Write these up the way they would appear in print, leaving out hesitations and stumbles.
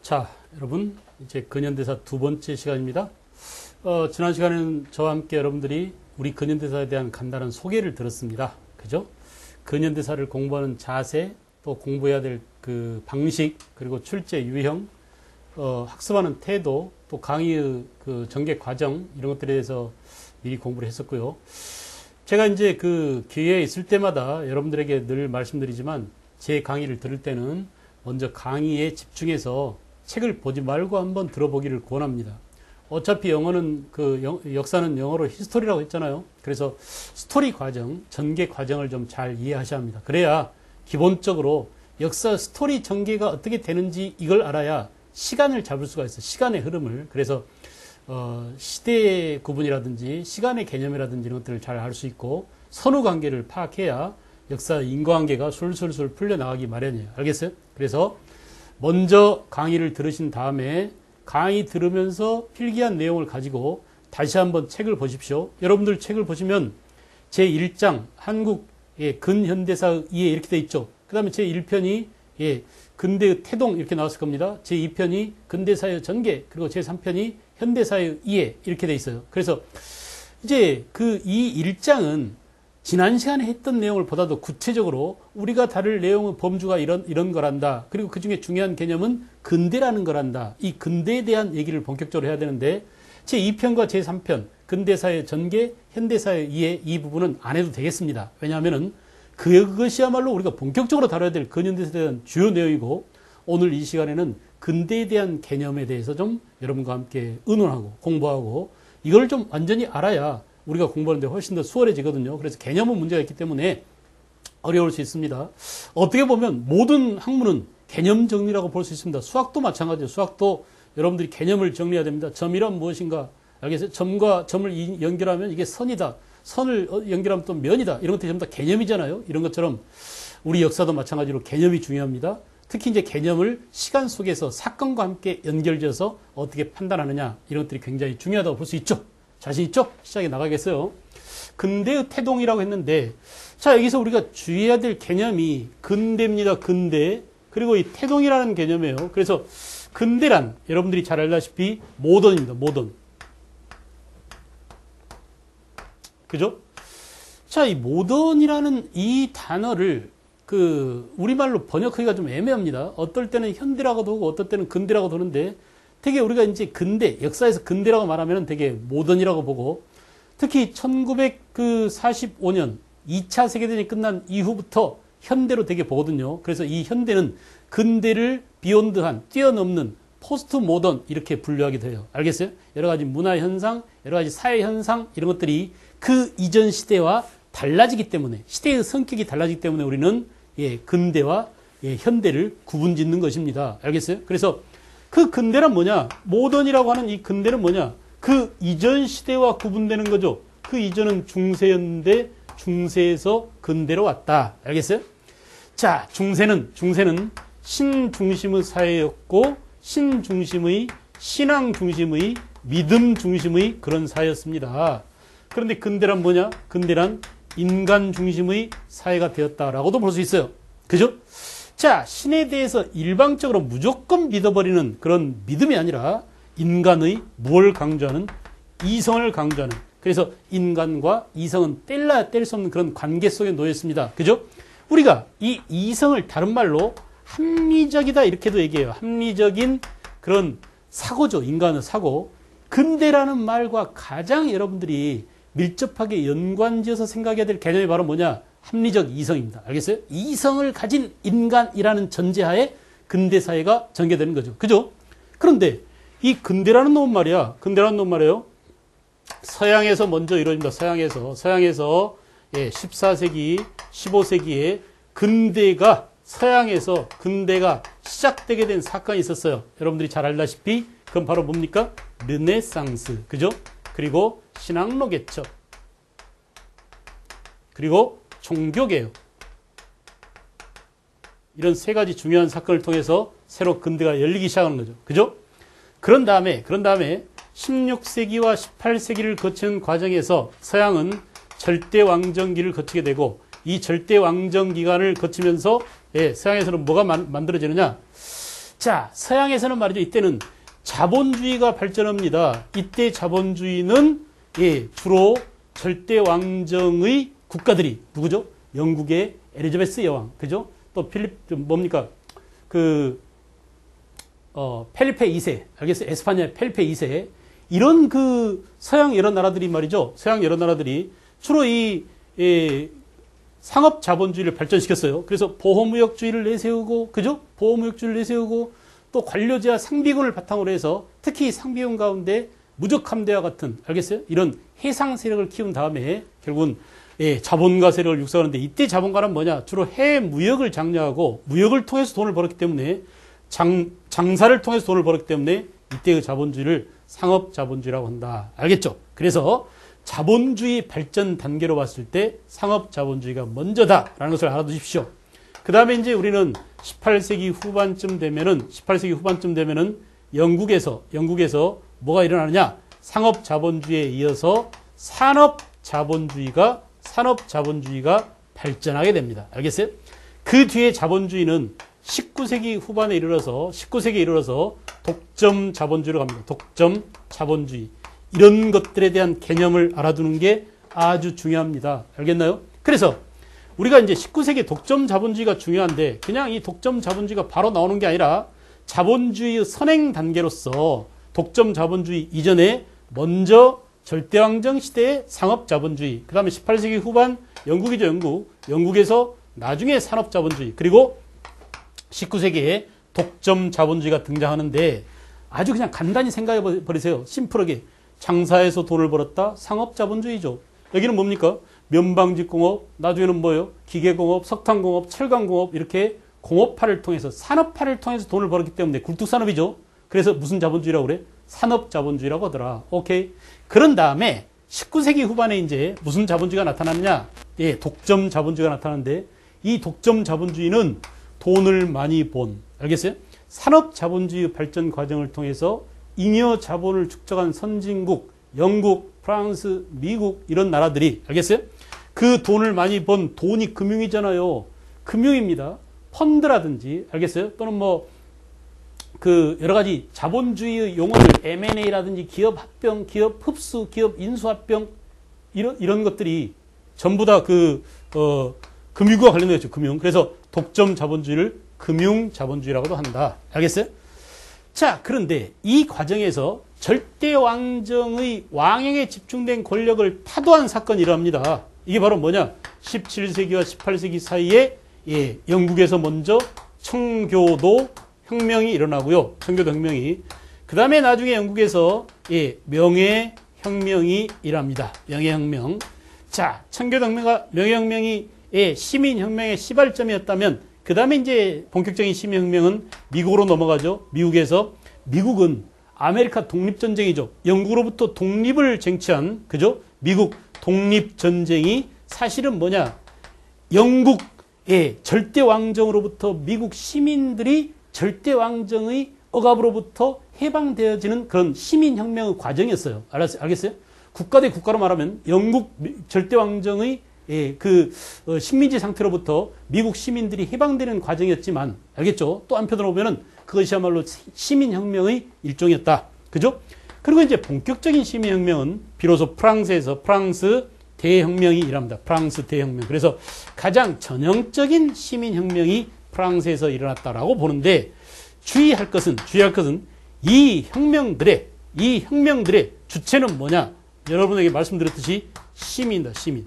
자, 여러분, 이제 근현대사 두 번째 시간입니다. 지난 시간에는 저와 함께 여러분들이 우리 근현대사에 대한 간단한 소개를 들었습니다. 그죠? 근현대사를 공부하는 자세, 또 공부해야 될 그 방식, 그리고 출제 유형, 학습하는 태도, 또 강의의 그 전개 과정, 이런 것들에 대해서 미리 공부를 했었고요. 제가 이제 그 기회에 있을 때마다 여러분들에게 늘 말씀드리지만 제 강의를 들을 때는 먼저 강의에 집중해서 책을 보지 말고 한번 들어보기를 권합니다. 어차피 영어는 역사는 영어로 히스토리라고 했잖아요. 그래서 스토리 과정, 전개 과정을 좀 잘 이해하셔야 합니다. 그래야 기본적으로 역사 스토리 전개가 어떻게 되는지 이걸 알아야 시간을 잡을 수가 있어요. 시간의 흐름을. 그래서 시대의 구분이라든지 시간의 개념이라든지 이런 것들을 잘 알 수 있고 선후 관계를 파악해야 역사 인과관계가 술술술 풀려나가기 마련이에요. 알겠어요? 그래서 먼저 강의를 들으신 다음에 강의 들으면서 필기한 내용을 가지고 다시 한번 책을 보십시오. 여러분들 책을 보시면 제1장 한국의 근현대사 이해 이렇게 돼 있죠. 그 다음에 제1편이 근대의 태동 이렇게 나왔을 겁니다. 제2편이 근대사의 전개, 그리고 제3편이 현대사의 이해 이렇게 돼 있어요. 그래서 이제 이 1장은 지난 시간에 했던 내용을 보다도 구체적으로 우리가 다룰 내용의 범주가 이런 거란다. 그리고 그 중에 중요한 개념은 근대라는 거란다. 이 근대에 대한 얘기를 본격적으로 해야 되는데 제2편과 제3편, 근대사의 전개, 현대사의 이해 이 부분은 안 해도 되겠습니다. 왜냐하면은 그것이야말로 우리가 본격적으로 다뤄야 될 근현대사에 대한 주요 내용이고 오늘 이 시간에는 근대에 대한 개념에 대해서 좀 여러분과 함께 의논하고 공부하고 이걸 좀 완전히 알아야 우리가 공부하는데 훨씬 더 수월해지거든요. 그래서 개념은 문제가 있기 때문에 어려울 수 있습니다. 어떻게 보면 모든 학문은 개념 정리라고 볼 수 있습니다. 수학도 마찬가지예요. 수학도 여러분들이 개념을 정리해야 됩니다. 점이란 무엇인가? 알겠어요? 점과 점을 연결하면 이게 선이다. 선을 연결하면 또 면이다. 이런 것들이 전부 다 개념이잖아요. 이런 것처럼 우리 역사도 마찬가지로 개념이 중요합니다. 특히 이제 개념을 시간 속에서 사건과 함께 연결지어서 어떻게 판단하느냐 이런 것들이 굉장히 중요하다고 볼 수 있죠. 자신 있죠? 시작에 나가겠어요. 근대의 태동이라고 했는데 자 여기서 우리가 주의해야 될 개념이 근대입니다. 근대. 그리고 이 태동이라는 개념이에요. 그래서 근대란 여러분들이 잘 알다시피 모던입니다. 모던. 그죠? 자, 이 모던이라는 이 단어를 우리말로 번역하기가 좀 애매합니다. 어떨 때는 현대라고도 하고 어떨 때는 근대라고도 하는데 되게 우리가 이제 근대, 역사에서 근대라고 말하면 되게 모던이라고 보고 특히 1945년 2차 세계대전이 끝난 이후부터 현대로 되게 보거든요. 그래서 이 현대는 근대를 비욘드한, 뛰어넘는 포스트 모던 이렇게 분류하기도 해요. 알겠어요? 여러 가지 문화 현상, 여러 가지 사회 현상 이런 것들이 그 이전 시대와 달라지기 때문에 시대의 성격이 달라지기 때문에 우리는 근대와 현대를 구분 짓는 것입니다. 알겠어요? 그래서 그 근대란 뭐냐? 모던이라고 하는 이 근대는 뭐냐? 그 이전 시대와 구분되는 거죠. 그 이전은 중세였는데 중세에서 근대로 왔다. 알겠어요? 자, 중세는 신 중심의 사회였고 신 중심의 신앙 중심의 믿음 중심의 그런 사회였습니다. 그런데 근대란 뭐냐? 근대란 인간 중심의 사회가 되었다라고도 볼 수 있어요. 그죠? 자, 신에 대해서 일방적으로 무조건 믿어버리는 그런 믿음이 아니라 인간의 뭘 강조하는? 이성을 강조하는. 그래서 인간과 이성은 뗄래야 뗄 수 없는 그런 관계 속에 놓여 있습니다. 그죠? 우리가 이 이성을 다른 말로 합리적이다 이렇게도 얘기해요. 합리적인 그런 사고죠. 인간의 사고. 근대라는 말과 가장 여러분들이 밀접하게 연관지어서 생각해야 될 개념이 바로 뭐냐? 합리적 이성입니다. 알겠어요? 이성을 가진 인간이라는 전제하에 근대사회가 전개되는 거죠. 그죠? 그런데 이 근대라는 놈 말이야. 근대라는 놈 말이에요. 서양에서 먼저 이루어집니다. 서양에서 14세기, 15세기에 서양에서 근대가 시작되게 된 사건이 있었어요. 여러분들이 잘 알다시피 그건 바로 뭡니까? 르네상스. 그죠? 그리고 신학로 개척. 그리고 종교개혁. 이런 세 가지 중요한 사건을 통해서 새로 근대가 열리기 시작하는 거죠. 그죠? 그런 다음에 16세기와 18세기를 거치는 과정에서 서양은 절대왕정기를 거치게 되고 이 절대왕정 기간을 거치면서 서양에서는 뭐가 만들어지느냐? 자, 서양에서는 말이죠. 이때는 자본주의가 발전합니다. 이때 자본주의는 주로 절대 왕정의 국가들이 누구죠? 영국의 엘리자베스 여왕, 그죠? 또 뭡니까? 펠리페 2세, 알겠어요? 에스파냐의 펠리페 2세. 이런 서양 여러 나라들이 말이죠. 서양 여러 나라들이 주로 이 상업 자본주의를 발전시켰어요. 그래서 보호무역주의를 내세우고, 그죠? 보호무역주의를 내세우고, 또 관료제와 상비군을 바탕으로 해서 특히 상비군 가운데 무적함대와 같은, 알겠어요? 이런 해상 세력을 키운 다음에 결국은 자본가 세력을 육성하는데, 이때 자본가는 뭐냐? 주로 해외 무역을 장려하고 무역을 통해서 돈을 벌었기 때문에 장사를 통해서 돈을 벌었기 때문에 이때의 자본주의를 상업 자본주의라고 한다. 알겠죠? 그래서 자본주의 발전 단계로 봤을 때 상업 자본주의가 먼저다라는 것을 알아두십시오. 그 다음에 이제 우리는 18세기 후반쯤 되면은 영국에서 뭐가 일어나느냐? 상업 자본주의에 이어서 산업 자본주의가 발전하게 됩니다. 알겠어요? 그 뒤에 자본주의는 19세기 후반에 이르러서 독점 자본주의로 갑니다. 독점 자본주의. 이런 것들에 대한 개념을 알아두는 게 아주 중요합니다. 알겠나요? 그래서 우리가 이제 19세기 독점 자본주의가 중요한데 그냥 이 독점 자본주의가 바로 나오는 게 아니라 자본주의의 선행 단계로서 독점 자본주의 이전에 먼저 절대왕정 시대의 상업 자본주의, 그 다음에 18세기 후반 영국이죠. 영국에서 나중에 산업 자본주의, 그리고 19세기에 독점 자본주의가 등장하는데 아주 그냥 간단히 생각해 버리세요. 심플하게. 장사해서 돈을 벌었다. 상업 자본주의죠. 여기는 뭡니까? 면방직공업, 나중에는 뭐예요? 기계공업, 석탄공업, 철강공업, 이렇게 공업화를 통해서, 산업화를 통해서 돈을 벌었기 때문에 굴뚝산업이죠. 그래서 무슨 자본주의라고 그래? 산업자본주의라고 하더라. 오케이. 그런 다음에 19세기 후반에 이제 무슨 자본주의가 나타났냐? 독점 자본주의가 나타났는데 이 독점 자본주의는 돈을 많이 본, 알겠어요? 산업자본주의 발전 과정을 통해서 잉여 자본을 축적한 선진국, 영국, 프랑스, 미국 이런 나라들이, 알겠어요? 그 돈을 많이 번 돈이 금융이잖아요. 금융입니다. 펀드라든지, 알겠어요? 또는 여러 가지 자본주의 용어들, M&A라든지 기업 합병, 기업 흡수, 기업 인수 합병, 이런 것들이 전부 다 금융과 관련되어 있죠. 금융. 그래서 독점 자본주의를 금융 자본주의라고도 한다. 알겠어요? 자, 그런데 이 과정에서 절대 왕정의 왕에게 집중된 권력을 타도한 사건이 일어납니다. 이게 바로 뭐냐? 17세기와 18세기 사이에 영국에서 먼저 청교도 혁명이 일어나고요. 청교도 혁명이. 그 다음에 나중에 영국에서 명예혁명이 일어납니다. 명예혁명. 자, 청교도 명예혁명이 시민혁명의 시발점이었다면 그 다음에 이제 본격적인 시민혁명은 미국으로 넘어가죠. 미국은 아메리카 독립전쟁이죠. 영국으로부터 독립을 쟁취한, 그죠? 미국 독립전쟁이 사실은 뭐냐? 영국의 절대왕정으로부터 미국 시민들이 절대왕정의 억압으로부터 해방되어지는 그런 시민혁명의 과정이었어요. 알겠어요? 국가 대 국가로 말하면 영국 절대왕정의 식민지 상태로부터 미국 시민들이 해방되는 과정이었지만, 알겠죠? 또 한편으로 보면은 그것이야말로 시민혁명의 일종이었다. 그죠? 그리고 이제 본격적인 시민혁명은 비로소 프랑스 대혁명이 일어납니다. 프랑스 대혁명. 그래서 가장 전형적인 시민혁명이 프랑스에서 일어났다라고 보는데 주의할 것은 이 혁명들의 주체는 뭐냐? 여러분에게 말씀드렸듯이 시민이다. 시민.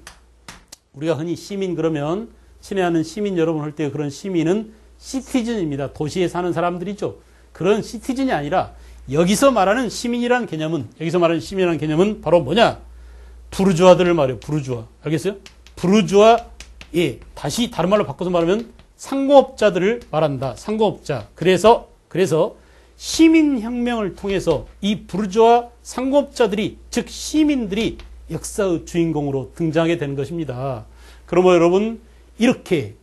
우리가 흔히 시민 그러면 친애하는 시민 여러분 할 때 그런 시민은 시티즌입니다. 도시에 사는 사람들이죠. 그런 시티즌이 아니라 여기서 말하는 시민이라는 개념은 바로 뭐냐? 부르주아들을 말해요. 부르주아. 알겠어요? 부르주아, 다시 다른 말로 바꿔서 말하면 상공업자들을 말한다. 상공업자. 그래서 시민혁명을 통해서 이 부르주아 상공업자들이, 즉 시민들이 역사의 주인공으로 등장하게 되는 것입니다. 그러면 여러분, 이렇게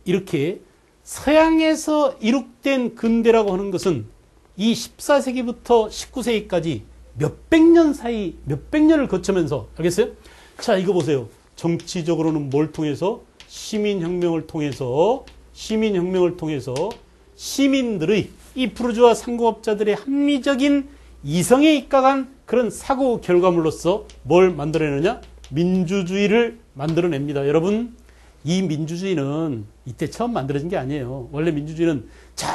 서양에서 이룩된 근대라고 하는 것은 이 14세기부터 19세기까지 몇백 년을 거치면서, 알겠어요? 자, 이거 보세요. 정치적으로는 뭘 통해서? 시민혁명을 통해서 시민들의 이 부르주아 상공업자들의 합리적인 이성에 입각한 그런 사고 결과물로서 뭘 만들어내느냐? 민주주의를 만들어냅니다. 여러분, 이 민주주의는 이때 처음 만들어진 게 아니에요. 원래 민주주의는 저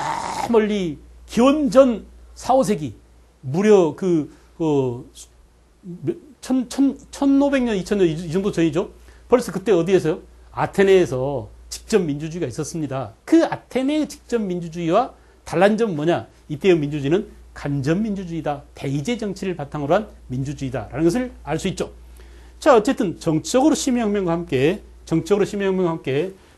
멀리 기원전 4, 5세기 무려 1500년, 2000년 이 정도 전이죠. 벌써 그때 어디에서요? 아테네에서 직접 민주주의가 있었습니다. 그 아테네의 직접 민주주의와 달라진 점은 뭐냐? 이때의 민주주의는 간접민주주의다. 대의제 정치를 바탕으로 한 민주주의다라는 것을 알 수 있죠. 자, 어쨌든 정치적으로 시민혁명과 함께,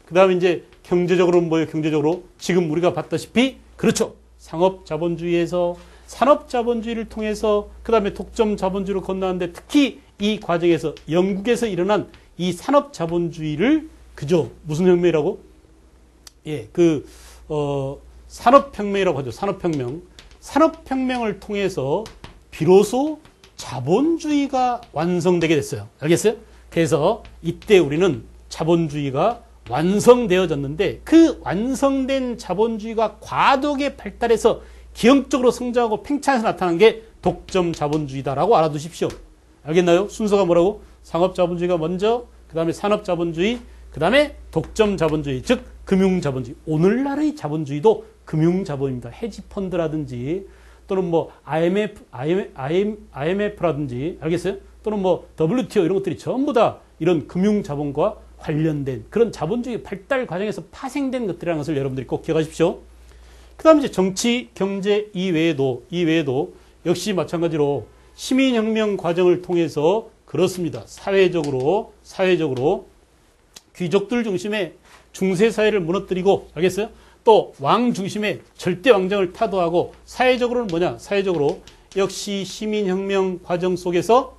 그 다음에 이제 경제적으로는 뭐예요? 경제적으로 지금 우리가 봤다시피 그렇죠. 상업자본주의에서 산업자본주의를 통해서 그 다음에 독점자본주의로 건너왔는데 특히 이 과정에서 영국에서 일어난 이 산업자본주의를 그죠? 무슨 혁명이라고? 예, 산업혁명이라고 하죠. 산업혁명을 통해서 비로소 자본주의가 완성되게 됐어요. 알겠어요? 그래서 이때 우리는 자본주의가 완성되어졌는데 그 완성된 자본주의가 과도하게 발달해서 기형적으로 성장하고 팽창해서 나타난 게 독점 자본주의다라고 알아두십시오. 알겠나요? 순서가 뭐라고? 상업자본주의가 먼저, 그 다음에 산업자본주의, 그 다음에 독점 자본주의, 즉 금융자본주의. 오늘날의 자본주의도 금융자본입니다. 헤지펀드라든지 또는 뭐 IMF라든지 알겠어요? 또는 뭐 WTO 이런 것들이 전부 다 이런 금융자본과 관련된 그런 자본주의 발달 과정에서 파생된 것들이라는 것을 여러분들이 꼭 기억하십시오. 그 다음에 이제 정치, 경제 이외에도 역시 마찬가지로 시민혁명 과정을 통해서 그렇습니다. 사회적으로 귀족들 중심의 중세사회를 무너뜨리고 알겠어요? 또 왕 중심의 절대 왕정을 타도하고 사회적으로는 뭐냐? 사회적으로 역시 시민혁명 과정 속에서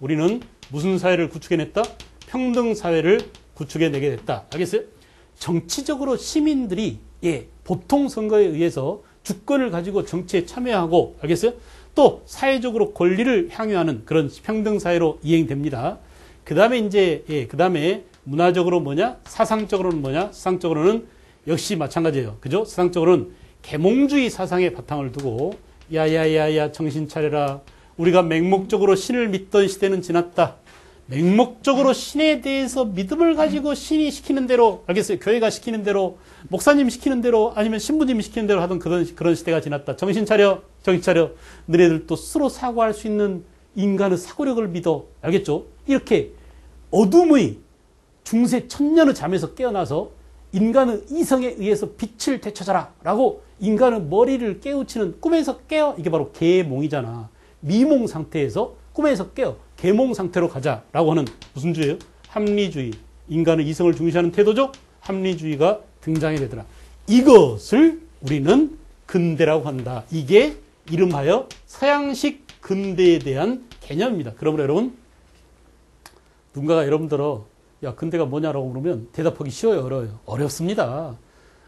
우리는 무슨 사회를 구축해냈다? 평등사회를 구축해내게 됐다. 알겠어요? 정치적으로 시민들이 보통 선거에 의해서 주권을 가지고 정치에 참여하고 알겠어요? 또 사회적으로 권리를 향유하는 그런 평등사회로 이행됩니다. 그 다음에 그 다음에 문화적으로 뭐냐? 사상적으로는 뭐냐? 사상적으로는 역시 마찬가지예요. 그죠? 사상적으로는 계몽주의 사상에 바탕을 두고 야야야야 정신 차려라. 우리가 맹목적으로 신을 믿던 시대는 지났다. 맹목적으로 신에 대해서 믿음을 가지고 신이 시키는 대로 알겠어요? 교회가 시키는 대로 목사님 시키는 대로 아니면 신부님이 시키는 대로 하던 그런 시대가 지났다. 정신 차려. 너네들도 스스로 사고할 수 있는 인간의 사고력을 믿어. 알겠죠? 이렇게 어둠의 중세 천년의 잠에서 깨어나서 인간의 이성에 의해서 빛을 되찾아라 라고 인간의 머리를 깨우치는 꿈에서 깨어. 이게 바로 계몽이잖아. 미몽 상태에서 꿈에서 깨어 계몽 상태로 가자라고 하는 무슨 주의예요? 합리주의. 인간의 이성을 중시하는 태도죠. 합리주의가 등장이 되더라. 이것을 우리는 근대라고 한다. 이게 이름하여 서양식 근대에 대한 개념입니다. 그러므로 여러분, 누군가가 여러분들어 야 근대가 뭐냐라고 물으면 대답하기 쉬워요? 어려워요? 어렵습니다.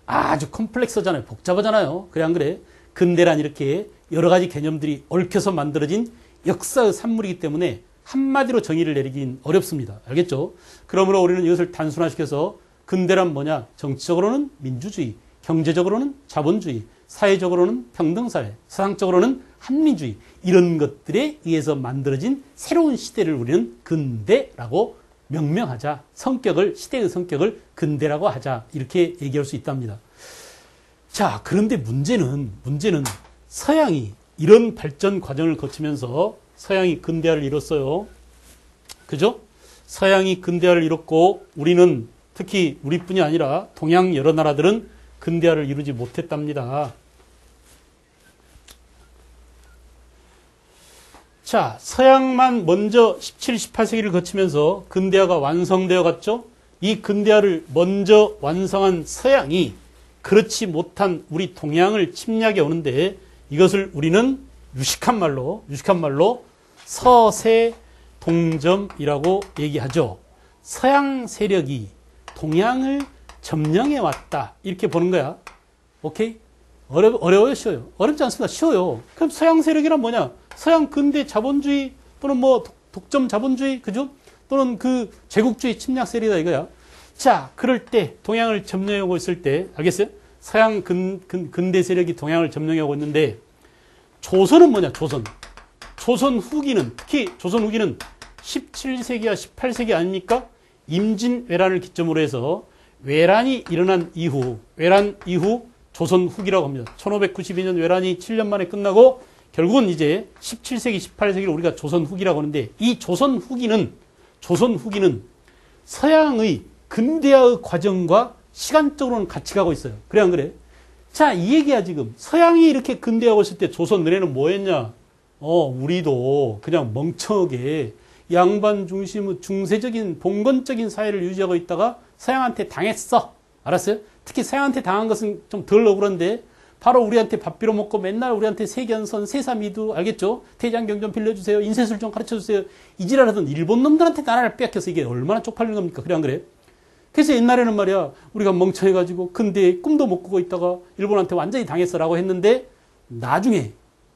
아주 컴플렉스하잖아요. 복잡하잖아요. 그래 안 그래? 근대란 이렇게 여러 가지 개념들이 얽혀서 만들어진 역사의 산물이기 때문에 한마디로 정의를 내리긴 어렵습니다. 알겠죠? 그러므로 우리는 이것을 단순화시켜서 근대란 뭐냐? 정치적으로는 민주주의, 경제적으로는 자본주의, 사회적으로는 평등사회, 사상적으로는 합리주의 이런 것들에 의해서 만들어진 새로운 시대를 우리는 근대라고 명명하자. 시대의 성격을 근대라고 하자. 이렇게 얘기할 수 있답니다. 자, 그런데 문제는 서양이 이런 발전 과정을 거치면서 서양이 근대화를 이뤘어요. 그죠? 서양이 근대화를 이뤘고 우리는 특히 우리뿐이 아니라 동양 여러 나라들은 근대화를 이루지 못했답니다. 자, 서양만 먼저 17, 18세기를 거치면서 근대화가 완성되어 갔죠? 이 근대화를 먼저 완성한 서양이 그렇지 못한 우리 동양을 침략해 오는데 이것을 우리는 유식한 말로 서세 동점이라고 얘기하죠. 서양 세력이 동양을 점령해 왔다. 이렇게 보는 거야. 오케이? 어려워요? 쉬워요? 어렵지 않습니다. 쉬워요. 그럼 서양 세력이란 뭐냐? 서양 근대 자본주의 또는 뭐 독점 자본주의, 그죠? 또는 그 제국주의 침략 세력이다 이거야. 자, 그럴 때 동양을 점령해 오고 있을 때 알겠어요? 서양 근대 세력이 동양을 점령하고 있는데 조선은 뭐냐? 조선 후기는 특히 조선 후기는 17세기와 18세기 아닙니까? 임진왜란을 기점으로 해서 외란이 일어난 이후 조선 후기라고 합니다. 1592년 외란이 7년 만에 끝나고 결국은 이제 17세기, 18세기를 우리가 조선 후기라고 하는데 이 조선 후기는 서양의 근대화의 과정과 시간적으로는 같이 가고 있어요. 그래 안 그래? 자, 이 얘기야 지금. 서양이 이렇게 근대하고 있을 때 조선 너네는 뭐 했냐? 우리도 그냥 멍청하게 양반 중심의 중세적인 봉건적인 사회를 유지하고 있다가 서양한테 당했어. 알았어요? 특히 서양한테 당한 것은 좀 덜 억울한데 바로 우리한테 밥 빌어 먹고 맨날 우리한테 세견선, 세사미두 알겠죠? 대장경 좀 빌려주세요. 인쇄술 좀 가르쳐주세요. 이지랄하던 일본 놈들한테 나라를 빼앗겨서 이게 얼마나 쪽팔리는 겁니까? 그래 안 그래? 그래서 옛날에는 말이야 우리가 멍청해가지고 근데 꿈도 못 꾸고 있다가 일본한테 완전히 당했어라고 했는데 나중에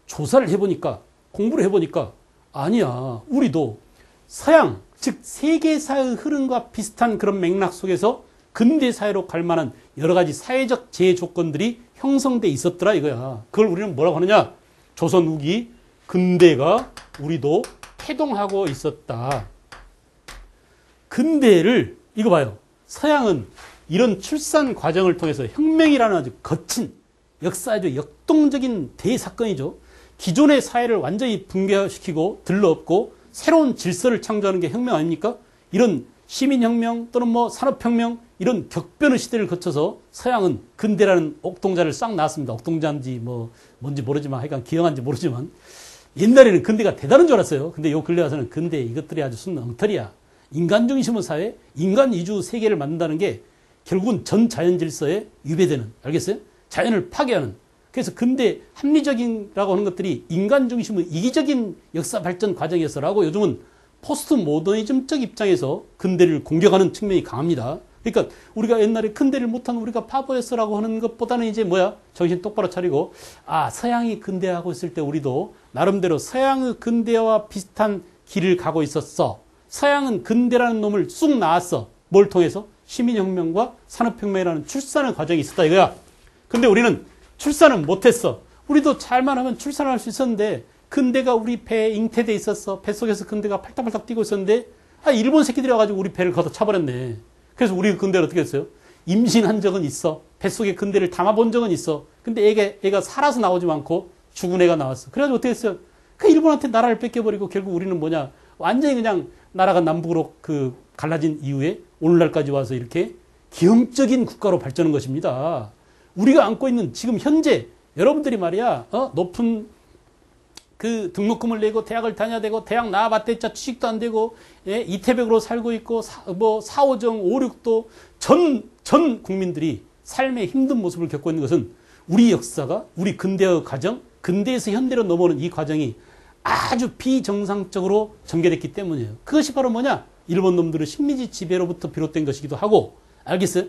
조사를 해보니까 공부를 해보니까 아니야. 우리도 서양 즉 세계사의 흐름과 비슷한 그런 맥락 속에서 근대 사회로 갈 만한 여러 가지 사회적 제해 조건들이 형성돼 있었더라 이거야. 그걸 우리는 뭐라고 하느냐? 조선 후기 근대가 우리도 태동하고 있었다. 근대를 이거 봐요. 서양은 이런 출산 과정을 통해서 혁명이라는 아주 거친 역사적 역동적인 대사건이죠. 기존의 사회를 완전히 붕괴시키고 들러엎고 새로운 질서를 창조하는 게 혁명 아닙니까? 이런 시민혁명 또는 뭐 산업혁명 이런 격변의 시대를 거쳐서 서양은 근대라는 옥동자를 싹 낳았습니다. 옥동자인지 뭐 뭔지 모르지만 하여간 기형한지 모르지만 옛날에는 근대가 대단한 줄 알았어요. 근데 요 근래 와서는 근대 이것들이 아주 순 엉터리야. 인간 중심의 사회, 인간 위주 세계를 만든다는 게 결국은 전 자연 질서에 위배되는, 알겠어요? 자연을 파괴하는. 그래서 근대 합리적인라고 하는 것들이 인간 중심의 이기적인 역사 발전 과정이었어라고 요즘은 포스트 모더니즘적 입장에서 근대를 공격하는 측면이 강합니다. 그러니까 우리가 옛날에 근대를 못한 우리가 바보였어라고 하는 것보다는 이제 뭐야? 정신 똑바로 차리고 서양이 근대하고 있을 때 우리도 나름대로 서양의 근대와 비슷한 길을 가고 있었어. 서양은 근대라는 놈을 쑥 낳았어. 뭘 통해서? 시민혁명과 산업혁명이라는 출산의 과정이 있었다 이거야. 근데 우리는 출산은 못했어. 우리도 잘만 하면 출산할 수 있었는데 근대가 우리 배에 잉태돼 있었어. 뱃속에서 근대가 팔딱팔딱 뛰고 있었는데 일본 새끼들이 와가지고 우리 배를 걷어 차버렸네. 그래서 우리 근대를 어떻게 했어요? 임신한 적은 있어. 뱃속에 근대를 담아본 적은 있어. 근데 애가 살아서 나오지 않고 죽은 애가 나왔어. 그래가지고 어떻게 했어요? 그 일본한테 나라를 뺏겨버리고 결국 우리는 뭐냐? 완전히 그냥 나라가 남북으로 갈라진 이후에 오늘날까지 와서 이렇게 기형적인 국가로 발전한 것입니다. 우리가 안고 있는 지금 현재 여러분들이 말이야 높은 그 등록금을 내고 대학을 다녀야 되고 대학 나와봤자 취직도 안 되고 이태백으로 살고 있고 4.5정 5.6도 전 국민들이 삶의 힘든 모습을 겪고 있는 것은 우리 역사가 우리 근대의 과정 근대에서 현대로 넘어오는 이 과정이 아주 비정상적으로 전개됐기 때문이에요. 그것이 바로 뭐냐? 일본 놈들의 식민지 지배로부터 비롯된 것이기도 하고 알겠어요?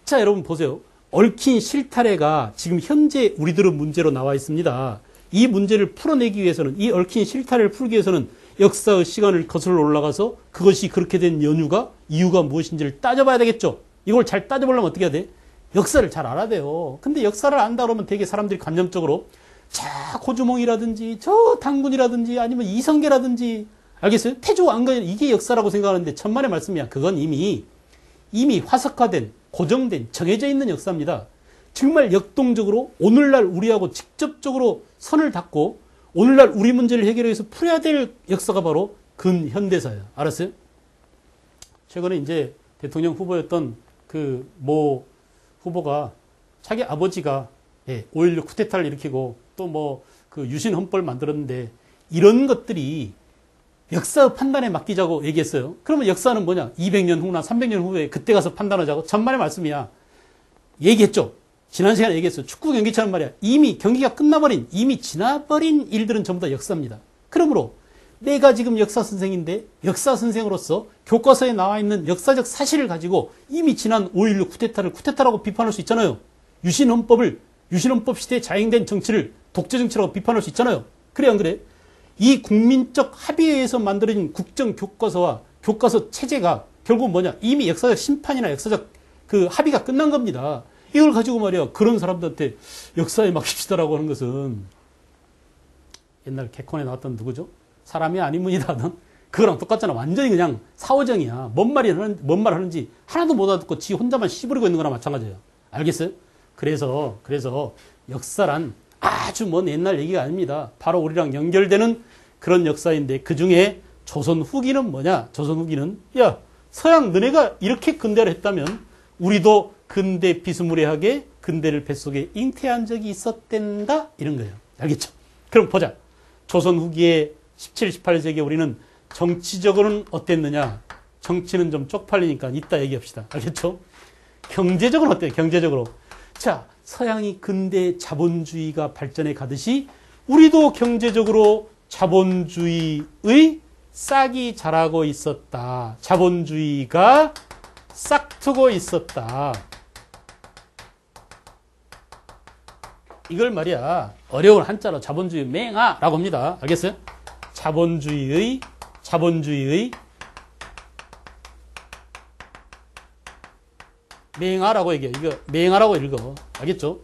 자 여러분 보세요. 얽힌 실타래가 지금 현재 우리들의 문제로 나와 있습니다. 이 문제를 풀어내기 위해서는 이 얽힌 실타래를 풀기 위해서는 역사의 시간을 거슬러 올라가서 그것이 그렇게 된 이유가 무엇인지를 따져봐야 되겠죠. 이걸 잘 따져보려면 어떻게 해야 돼? 역사를 잘 알아야 돼요. 근데 역사를 안다 그러면 되게 사람들이 관념적으로 고주몽이라든지 저 당군이라든지 아니면 이성계라든지 알겠어요? 태조 왕건 이게 역사라고 생각하는데 천만의 말씀이야. 그건 이미 화석화된 고정된 정해져 있는 역사입니다. 정말 역동적으로 오늘날 우리하고 직접적으로 선을 닿고 오늘날 우리 문제를 해결하기 위해서 풀어야 될 역사가 바로 근현대사예요. 알았어요? 최근에 이제 대통령 후보였던 그 모 후보가 자기 아버지가 5.16 쿠데타를 일으키고 또 뭐 그 유신 헌법을 만들었는데 이런 것들이 역사의 판단에 맡기자고 얘기했어요. 그러면 역사는 뭐냐? 200년 후나 300년 후에 그때 가서 판단하자고 천만의 말씀이야. 얘기했죠. 지난 시간에 얘기했어요. 축구 경기처럼 말이야. 이미 경기가 끝나버린 이미 지나버린 일들은 전부 다 역사입니다. 그러므로 내가 지금 역사 선생인데 역사 선생으로서 교과서에 나와 있는 역사적 사실을 가지고 이미 지난 5.16 쿠데타를 쿠데타라고 비판할 수 있잖아요. 유신헌법 시대에 자행된 정치를 독재 정치라고 비판할 수 있잖아요. 그래 안 그래? 이 국민적 합의에 의해서 만들어진 국정 교과서와 교과서 체제가 결국 뭐냐? 이미 역사적 심판이나 역사적 그 합의가 끝난 겁니다. 이걸 가지고 말이야 그런 사람들한테 역사에 맡깁시다라고 하는 것은 옛날 개콘에 나왔던 누구죠? 사람이 아니문이다 하던 그거랑 똑같잖아. 완전히 그냥 사오정이야. 뭔 말 하는지 하나도 못 알아듣고 지 혼자만 씨부리고 있는 거나 마찬가지예요. 알겠어요? 그래서 역사란 아주 먼 옛날 얘기가 아닙니다. 바로 우리랑 연결되는 그런 역사인데 그 중에 조선 후기는 뭐냐? 조선 후기는 야 서양 너네가 이렇게 근대를 했다면 우리도 근대 비스무리하게 근대를 뱃속에 잉태한 적이 있었댄다 이런 거예요. 알겠죠? 그럼 보자. 조선 후기에 17, 18세기에 우리는 정치적으로는 어땠느냐? 정치는 좀 쪽팔리니까 이따 얘기합시다. 알겠죠? 경제적으로는 어때요? 경제적으로. 자, 서양이 근대 자본주의가 발전해 가듯이 우리도 경제적으로 자본주의의 싹이 자라고 있었다. 자본주의가 싹트고 있었다. 이걸 말이야 어려운 한자로 자본주의 맹아라고 합니다. 알겠어요? 자본주의의 맹아라고 얘기해. 이거 맹아라고 읽어. 알겠죠?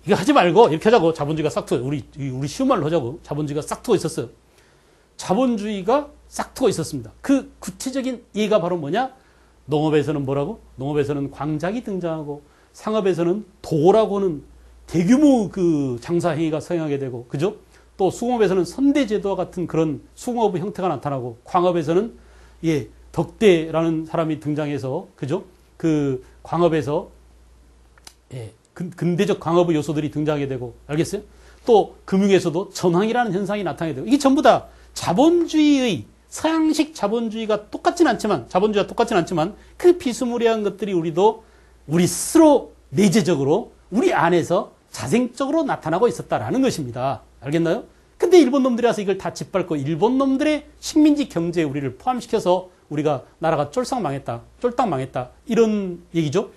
이거 하지 말고 이렇게 하자고. 자본주의가 싹트고 우리 쉬운 말로 하자고. 자본주의가 싹트고 있었어요. 자본주의가 싹트고 있었습니다. 그 구체적인 예가 바로 뭐냐? 농업에서는 뭐라고? 농업에서는 광작이 등장하고 상업에서는 도라고 하는 대규모 그 장사 행위가 성행하게 되고, 그죠? 또 수공업에서는 선대제도와 같은 그런 수공업의 형태가 나타나고, 광업에서는 덕대라는 사람이 등장해서, 그죠? 그 광업에서 근대적 광업의 요소들이 등장하게 되고, 알겠어요? 또 금융에서도 전황이라는 현상이 나타나게 되고, 이게 전부 다 자본주의의 서양식 자본주의가 똑같진 않지만 그 비스무리한 것들이 우리 스스로 내재적으로 우리 안에서 자생적으로 나타나고 있었다라는 것입니다. 알겠나요? 근데 일본 놈들이 와서 이걸 다 짓밟고 일본 놈들의 식민지 경제에 우리를 포함시켜서 우리가 나라가 쫄딱 망했다. 이런 얘기죠.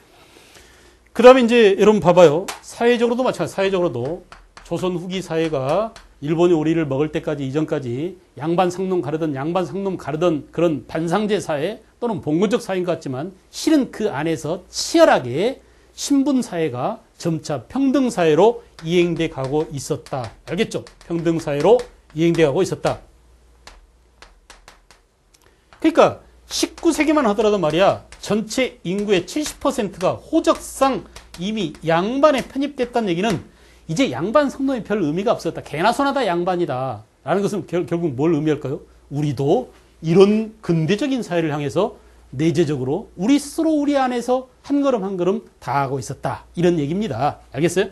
그 다음에 이제 여러분 봐봐요. 사회적으로도 마찬가지. 사회적으로도 조선 후기 사회가 일본이 우리를 먹을 때까지 이전까지 양반 상놈 가르던 그런 반상제 사회 또는 봉건적 사회인 것 같지만 실은 그 안에서 치열하게 신분 사회가 점차 평등 사회로 이행돼 가고 있었다. 알겠죠? 평등 사회로 이행돼 가고 있었다. 그러니까 19세기만 하더라도 말이야 전체 인구의 70%가 호적상 이미 양반에 편입됐다는 얘기는 이제 양반 성놈이 별 의미가 없었다. 개나 소나 다 양반이다. 라는 것은 결국 뭘 의미할까요? 우리도 이런 근대적인 사회를 향해서 내재적으로 우리 스스로 우리 안에서 한 걸음 한 걸음 다하고 있었다. 이런 얘기입니다. 알겠어요?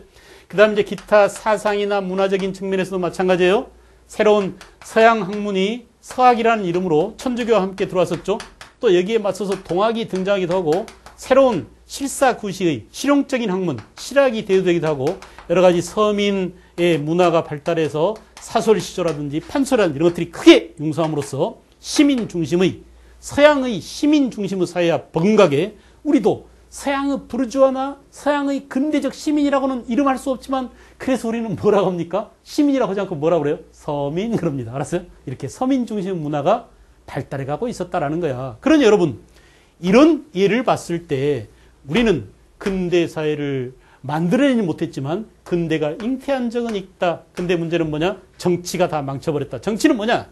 그 다음 이제 기타 사상이나 문화적인 측면에서도 마찬가지예요. 새로운 서양 학문이 서학이라는 이름으로 천주교와 함께 들어왔었죠. 또 여기에 맞서서 동학이 등장하기도 하고 새로운 실사구시의 실용적인 학문, 실학이 대두되기도 하고 여러 가지 서민의 문화가 발달해서 사설시조라든지 판소리라든지 이런 것들이 크게 융성함으로써 시민 중심의 서양의 시민 중심의 사회와 버금가게 우리도 서양의 부르주아나 서양의 근대적 시민이라고는 이름할 수 없지만 그래서 우리는 뭐라고 합니까? 시민이라고 하지 않고 뭐라고 그래요? 서민 그럽니다. 알았어요? 이렇게 서민 중심의 문화가 발달해가고 있었다라는 거야. 그러니 여러분 이런 예를 봤을 때 우리는 근대 사회를 만들어내지 못했지만 근대가 잉태한 적은 있다. 근데 문제는 뭐냐? 정치가 다 망쳐버렸다. 정치는 뭐냐?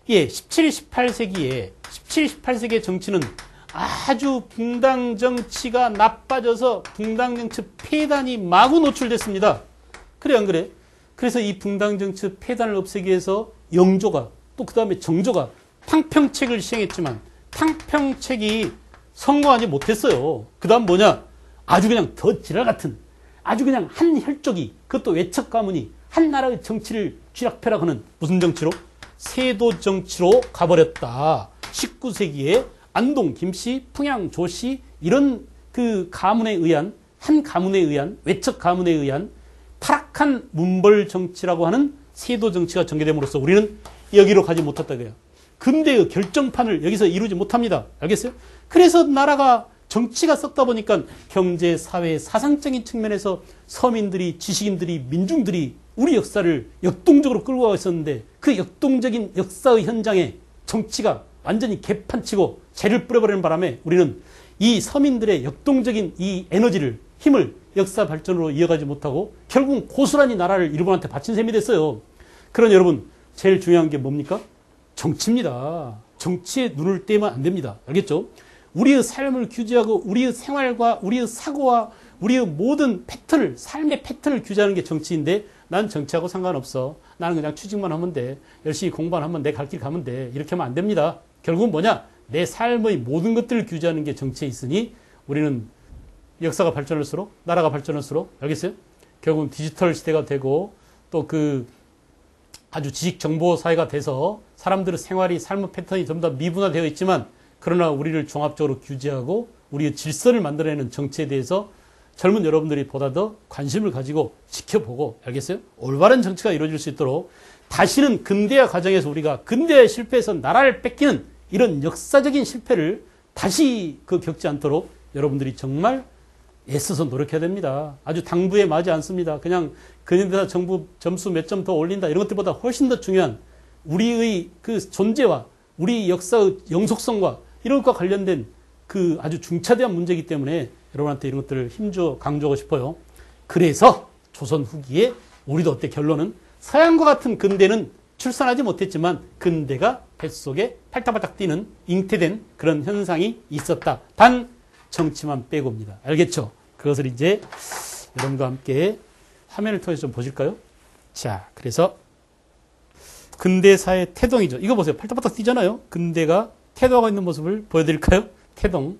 17, 18세기의 정치는 아주 붕당 정치가 나빠져서 붕당 정치 폐단이 마구 노출됐습니다. 그래 안 그래? 그래서 이 붕당 정치 폐단을 없애기 위해서 영조가 또 그 다음에 정조가 탕평책을 시행했지만 탕평책이 성공하지 못했어요. 그 다음 뭐냐? 아주 그냥 더 지랄 같은 아주 그냥 한 혈족이 그것도 외척 가문이 한 나라의 정치를 쥐락펴락하는 무슨 정치로? 세도 정치로 가버렸다. 19세기에 안동, 김씨, 풍양, 조씨 이런 그 가문에 의한 한 가문에 의한 외척 가문에 의한 타락한 문벌 정치라고 하는 세도 정치가 전개됨으로써 우리는 여기로 가지 못했다 그래요. 근대의 결정판을 여기서 이루지 못합니다. 알겠어요? 그래서 나라가 정치가 썩다 보니까 경제, 사회, 사상적인 측면에서 서민들이, 지식인들이, 민중들이 우리 역사를 역동적으로 끌고 가고 있었는데 그 역동적인 역사의 현장에 정치가 완전히 개판치고 재를 뿌려버리는 바람에 우리는 이 서민들의 역동적인 이 에너지를, 힘을 역사 발전으로 이어가지 못하고 결국 고스란히 나라를 일본한테 바친 셈이 됐어요. 그러니 여러분, 제일 중요한 게 뭡니까? 정치입니다. 정치에 눈을 떼면 안 됩니다. 알겠죠? 우리의 삶을 규제하고 우리의 생활과 우리의 사고와 우리의 모든 패턴을, 삶의 패턴을 규제하는 게 정치인데, 난 정치하고 상관없어. 나는 그냥 취직만 하면 돼. 열심히 공부만 하면 내 갈 길 가면 돼. 이렇게 하면 안 됩니다. 결국은 뭐냐? 내 삶의 모든 것들을 규제하는 게 정치에 있으니 우리는 역사가 발전할수록, 나라가 발전할수록, 알겠어요? 결국은 디지털 시대가 되고 또 아주 지식 정보 사회가 돼서 사람들의 생활이, 삶의 패턴이 전부 다 미분화되어 있지만, 그러나 우리를 종합적으로 규제하고 우리의 질서를 만들어내는 정치에 대해서 젊은 여러분들이 보다 더 관심을 가지고 지켜보고, 알겠어요? 올바른 정치가 이루어질 수 있도록 다시는 근대화 과정에서 우리가 근대화에 실패해서 나라를 뺏기는 이런 역사적인 실패를 다시 겪지 않도록 여러분들이 정말 애써서 노력해야 됩니다. 아주 당부에 맞지 않습니다. 그냥 근현대사 정부 점수 몇 점 더 올린다 이런 것들보다 훨씬 더 중요한 우리의 그 존재와 우리 역사의 영속성과 이런 것과 관련된 그 아주 중차대한 문제이기 때문에 여러분한테 이런 것들을 힘줘 강조하고 싶어요. 그래서 조선 후기에 우리도 어때 결론은 서양과 같은 근대는 출산하지 못했지만 근대가 뱃속에 팔딱팔딱 뛰는 잉태된 그런 현상이 있었다. 단 정치만 빼고입니다. 알겠죠? 그것을 이제 여러분과 함께 화면을 통해서 좀 보실까요? 자, 그래서 근대사의 태동이죠. 이거 보세요. 팔딱팔딱 뛰잖아요. 근대가 태동하고 있는 모습을 보여드릴까요? 태동.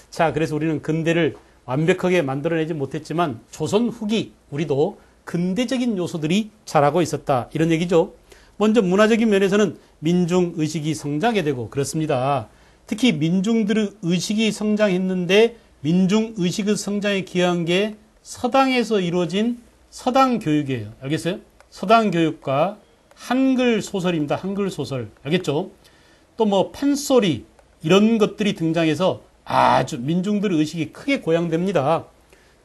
자, 그래서 우리는 근대를 완벽하게 만들어내지 못했지만 조선 후기 우리도 근대적인 요소들이 자라고 있었다. 이런 얘기죠. 먼저 문화적인 면에서는 민중의식이 성장하게 되고 그렇습니다. 특히 민중들의 의식이 성장했는데 민중의식의 성장에 기여한 게 서당에서 이루어진 서당 교육이에요. 알겠어요? 서당 교육과 한글 소설입니다. 한글 소설. 알겠죠? 또 뭐 판소리 이런 것들이 등장해서 아주 민중들의 의식이 크게 고양됩니다.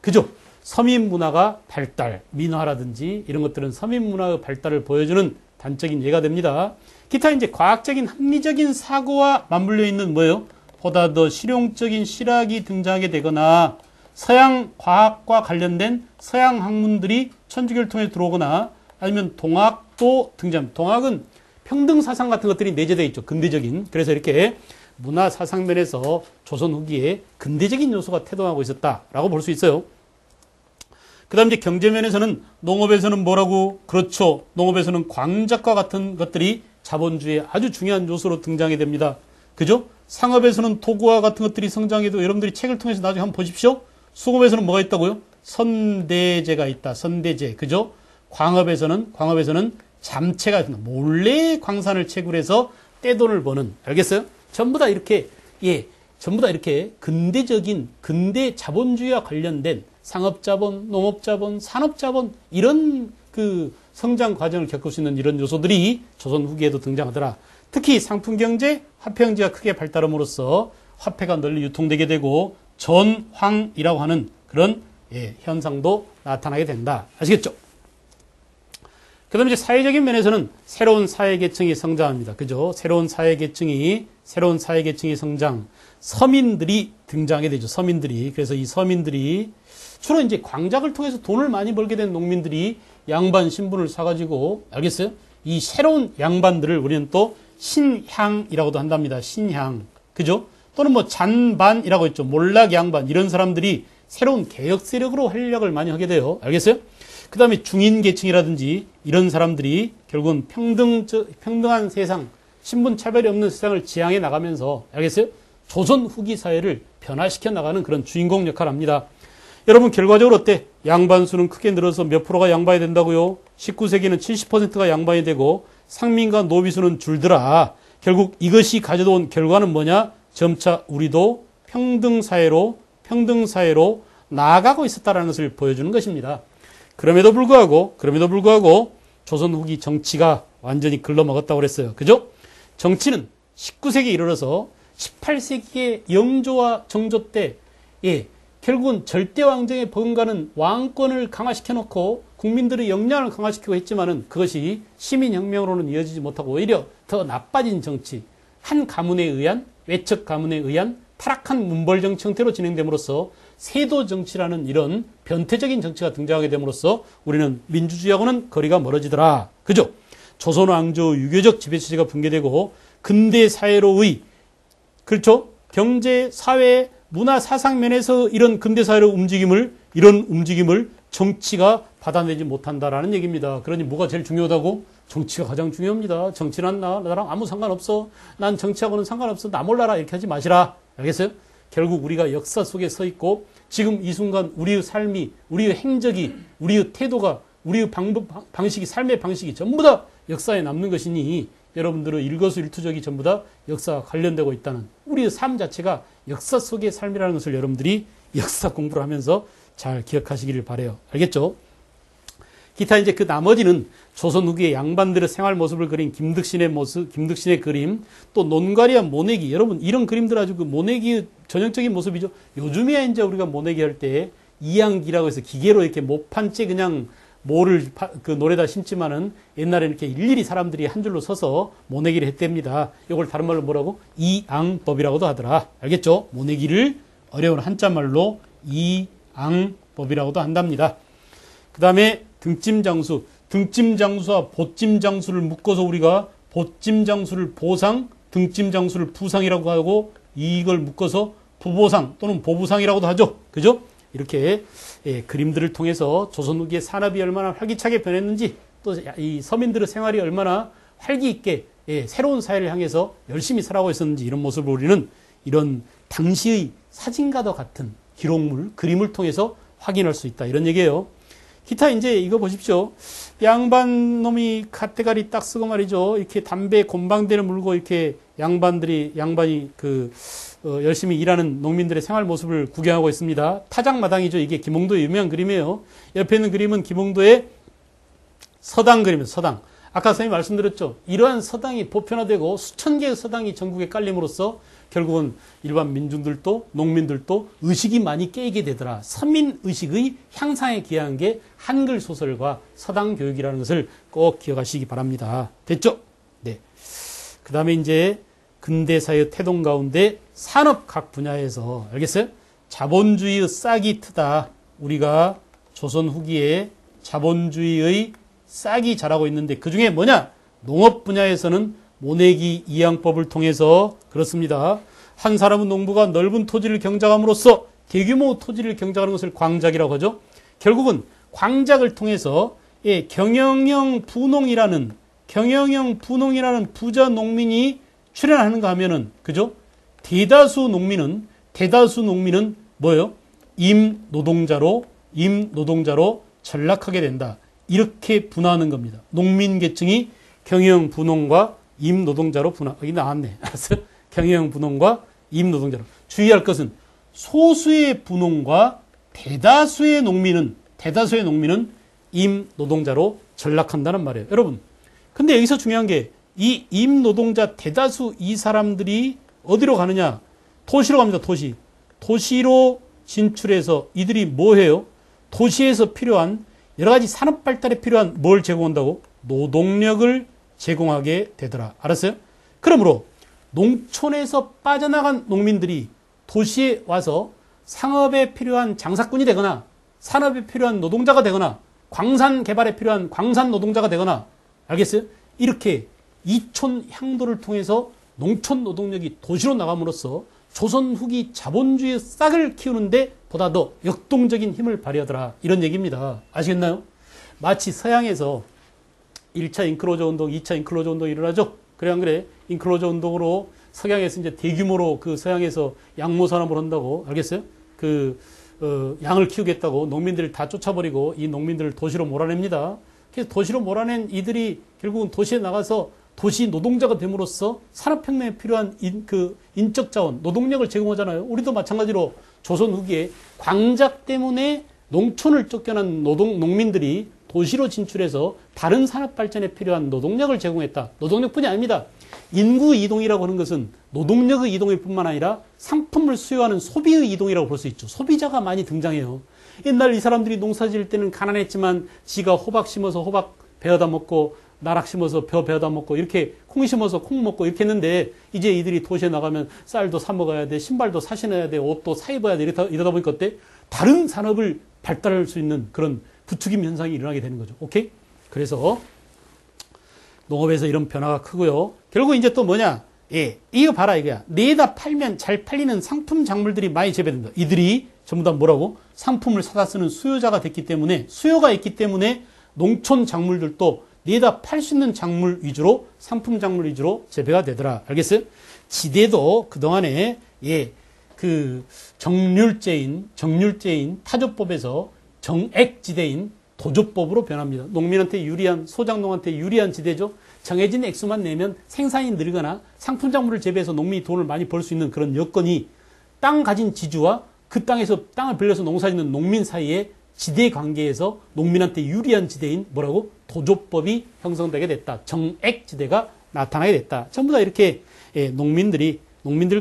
그죠? 서민 문화가 발달, 민화라든지 이런 것들은 서민 문화의 발달을 보여주는 단적인 예가 됩니다. 기타 이제 과학적인 합리적인 사고와 맞물려 있는 뭐예요? 보다 더 실용적인 실학이 등장하게 되거나 서양 과학과 관련된 서양 학문들이 천주교를 통해 들어오거나 아니면 동학도 등장. 동학은 평등 사상 같은 것들이 내재되어 있죠. 근대적인. 그래서 이렇게 문화 사상 면에서 조선 후기에 근대적인 요소가 태동하고 있었다라고 볼 수 있어요. 그 다음 이제 경제 면에서는 농업에서는 뭐라고? 그렇죠. 농업에서는 광작과 같은 것들이 자본주의의 아주 중요한 요소로 등장이 됩니다. 그죠? 상업에서는 도구와 같은 것들이 성장해도 여러분들이 책을 통해서 나중에 한번 보십시오. 수공업에서는 뭐가 있다고요? 선대제가 있다. 선대제. 그죠? 광업에서는 잠체가 있다. 몰래 광산을 채굴해서 떼돈을 버는. 알겠어요? 전부 다 이렇게 전부 다 이렇게 근대적인 근대 자본주의와 관련된 상업자본, 농업자본, 산업자본 이런 그 성장 과정을 겪을 수 있는 이런 요소들이 조선 후기에도 등장하더라. 특히 상품경제, 화폐경제가 크게 발달함으로써 화폐가 널리 유통되게 되고 전황이라고 하는 그런 현상도 나타나게 된다. 아시겠죠? 그 다음에 이제 사회적인 면에서는 새로운 사회계층이 성장합니다. 그죠? 새로운 사회계층이 성장. 서민들이 등장하게 되죠. 서민들이. 그래서 이 서민들이 주로 이제 광작을 통해서 돈을 많이 벌게 된 농민들이 양반 신분을 사가지고, 알겠어요? 이 새로운 양반들을 우리는 또 신향이라고도 한답니다. 신향. 그죠? 또는 뭐 잔반이라고 있죠. 몰락 양반. 이런 사람들이 새로운 개혁 세력으로 활약을 많이 하게 돼요. 알겠어요? 그 다음에 중인계층이라든지 이런 사람들이 결국은 평등한 세상, 신분 차별이 없는 세상을 지향해 나가면서, 알겠어요? 조선 후기 사회를 변화시켜 나가는 그런 주인공 역할을 합니다. 여러분 결과적으로 어때? 양반 수는 크게 늘어서 몇 프로가 양반이 된다고요? 19세기는 70%가 양반이 되고 상민과 노비 수는 줄더라. 결국 이것이 가져다 온 결과는 뭐냐? 점차 우리도 평등사회로 나아가고 있었다는 것을 보여주는 것입니다. 그럼에도 불구하고 조선 후기 정치가 완전히 글러먹었다고 그랬어요. 그죠? 정치는 19세기에 이르러서 18세기의 영조와 정조 때 결국은 절대왕정에 버금가는 왕권을 강화시켜놓고 국민들의 역량을 강화시키고 했지만은 그것이 시민혁명으로는 이어지지 못하고 오히려 더 나빠진 정치, 한 가문에 의한 외척 가문에 의한 타락한 문벌 정치 형태로 진행됨으로써 세도 정치라는 이런 변태적인 정치가 등장하게 됨으로써 우리는 민주주의하고는 거리가 멀어지더라. 그죠? 조선 왕조 유교적 지배체제가 붕괴되고 근대 사회로의 그렇죠? 경제, 사회, 문화, 사상 면에서 이런 근대 사회로 이런 움직임을 정치가 받아내지 못한다라는 얘기입니다. 그러니 뭐가 제일 중요하다고? 정치가 가장 중요합니다. 정치는 나랑 아무 상관없어. 난 정치하고는 상관없어. 나 몰라라. 이렇게 하지 마시라. 알겠어요? 결국 우리가 역사 속에 서 있고 지금 이 순간 우리의 삶이, 우리의 행적이, 우리의 태도가, 우리의 방식이, 삶의 방식이 전부 다 역사에 남는 것이니 여러분들의 일거수일투족이 전부 다 역사와 관련되고 있다는 우리의 삶 자체가 역사 속의 삶이라는 것을 여러분들이 역사 공부를 하면서 잘 기억하시기를 바라요. 알겠죠? 기타 이제 그 나머지는 조선 후기의 양반들의 생활 모습을 그린 김득신의 모습, 김득신의 그림, 또 논과리와 모내기. 여러분 이런 그림들 아주 그 모내기의 전형적인 모습이죠. 요즘에 이제 우리가 모내기 할 때 이양기라고 해서 기계로 이렇게 모판째 그냥 모를 그 노래다 심지만은 옛날에 이렇게 일일이 사람들이 한 줄로 서서 모내기를 했답니다. 이걸 다른 말로 뭐라고? 이앙법이라고도 하더라. 알겠죠? 모내기를 어려운 한자말로 이앙법이라고도 한답니다. 그 다음에 등찜장수, 등찜장수와 보찜장수를 묶어서 우리가 보찜장수를 보상, 등찜장수를 부상이라고 하고 이걸 묶어서 부보상 또는 보부상이라고도 하죠. 그죠? 이렇게 그림들을 통해서 조선 후기의 산업이 얼마나 활기차게 변했는지 또 이 서민들의 생활이 얼마나 활기 있게 새로운 사회를 향해서 열심히 살아가고 있었는지 이런 모습을 우리는 이런 당시의 사진과도 같은 기록물, 그림을 통해서 확인할 수 있다. 이런 얘기예요. 기타 이제 이거 보십시오. 양반 놈이 갓대가리 딱 쓰고 말이죠. 이렇게 담배 곰방대를 물고 이렇게 양반이 열심히 일하는 농민들의 생활 모습을 구경하고 있습니다. 타작마당이죠. 이게 김홍도의 유명한 그림이에요. 옆에 있는 그림은 김홍도의 서당 그림이에요. 서당. 아까 선생님이 말씀드렸죠. 이러한 서당이 보편화되고 수천 개의 서당이 전국에 깔림으로써 결국은 일반 민중들도 농민들도 의식이 많이 깨이게 되더라. 서민의식의 향상에 기여한 게 한글 소설과 서당 교육이라는 것을 꼭 기억하시기 바랍니다. 됐죠? 네. 그 다음에 이제 근대사의 태동 가운데 산업 각 분야에서 알겠어요? 자본주의의 싹이 트다. 우리가 조선 후기에 자본주의의 싹이 자라고 있는데 그 중에 뭐냐? 농업 분야에서는 모내기 이양법을 통해서 그렇습니다. 한 사람은 농부가 넓은 토지를 경작함으로써 대규모 토지를 경작하는 것을 광작이라고 하죠. 결국은 광작을 통해서 경영형 분농이라는 부자 농민이 출현하는가 하면은 그죠? 대다수 농민은 뭐예요? 임노동자로 전락하게 된다. 이렇게 분화하는 겁니다. 농민 계층이 경영 분농과 임노동자로 분화. 여기 나왔네. 알았어요? 경영 분농과 임노동자로. 주의할 것은 소수의 분농과 대다수의 농민은 임노동자로 전락한다는 말이에요. 여러분. 근데 여기서 중요한 게 이 임노동자 대다수 이 사람들이 어디로 가느냐? 도시로 갑니다. 도시로 진출해서 이들이 뭐 해요? 도시에서 필요한 여러 가지 산업 발달에 필요한 뭘 제공한다고? 노동력을 제공하게 되더라. 알았어요? 그러므로 농촌에서 빠져나간 농민들이 도시에 와서 상업에 필요한 장사꾼이 되거나 산업에 필요한 노동자가 되거나 광산 개발에 필요한 광산 노동자가 되거나 알겠어요? 이렇게 이촌 향도를 통해서 농촌 노동력이 도시로 나감으로써 조선 후기 자본주의의 싹을 키우는데 보다 더 역동적인 힘을 발휘하더라. 이런 얘기입니다. 아시겠나요? 마치 서양에서 1차 인클로저 운동, 2차 인클로저 운동이 일어나죠. 그래 안 그래? 인클로저 운동으로 서양에서 이제 대규모로 그 서양에서 양모 산업을 한다고 알겠어요? 양을 키우겠다고 농민들을 다 쫓아버리고 이 농민들을 도시로 몰아냅니다. 그래서 도시로 몰아낸 이들이 결국은 도시에 나가서 도시 노동자가 됨으로써 산업혁명에 필요한 인적 자원, 노동력을 제공하잖아요. 우리도 마찬가지로 조선 후기에 광작 때문에 농촌을 쫓겨난 농민들이 도시로 진출해서 다른 산업 발전에 필요한 노동력을 제공했다. 노동력뿐이 아닙니다. 인구 이동이라고 하는 것은 노동력의 이동일 뿐만 아니라 상품을 수요하는 소비의 이동이라고 볼 수 있죠. 소비자가 많이 등장해요. 옛날 이 사람들이 농사 지을 때는 가난했지만 지가 호박 심어서 호박 베어다 먹고 나락 심어서 벼 베어다 먹고 이렇게 콩 심어서 콩 먹고 이렇게 했는데 이제 이들이 도시에 나가면 쌀도 사 먹어야 돼, 신발도 사 신어야 돼, 옷도 사 입어야 돼 이러다 보니까 어때? 다른 산업을 발달할 수 있는 그런 부추김 현상이 일어나게 되는 거죠. 오케이? 그래서 농업에서 이런 변화가 크고요. 결국 이제 또 뭐냐? 예, 이거 봐라 이거야. 내다 팔면 잘 팔리는 상품 작물들이 많이 재배된다. 이들이 전부 다 뭐라고? 상품을 사다 쓰는 수요자가 됐기 때문에, 수요가 있기 때문에 농촌 작물들도 내다 팔 수 있는 작물 위주로, 상품 작물 위주로 재배가 되더라. 알겠어요? 지대도 그동안에 예, 그 정률제인 타조법에서 정액지대인 도조법으로 변합니다. 농민한테 유리한, 소작농한테 유리한 지대죠. 정해진 액수만 내면 생산이 늘거나 상품 작물을 재배해서 농민이 돈을 많이 벌 수 있는 그런 여건이 땅 가진 지주와 그 땅에서 땅을 빌려서 농사짓는 농민 사이에 지대 관계에서 농민한테 유리한 지대인 뭐라고? 도조법이 형성되게 됐다. 정액지대가 나타나게 됐다. 전부 다 이렇게 예, 농민들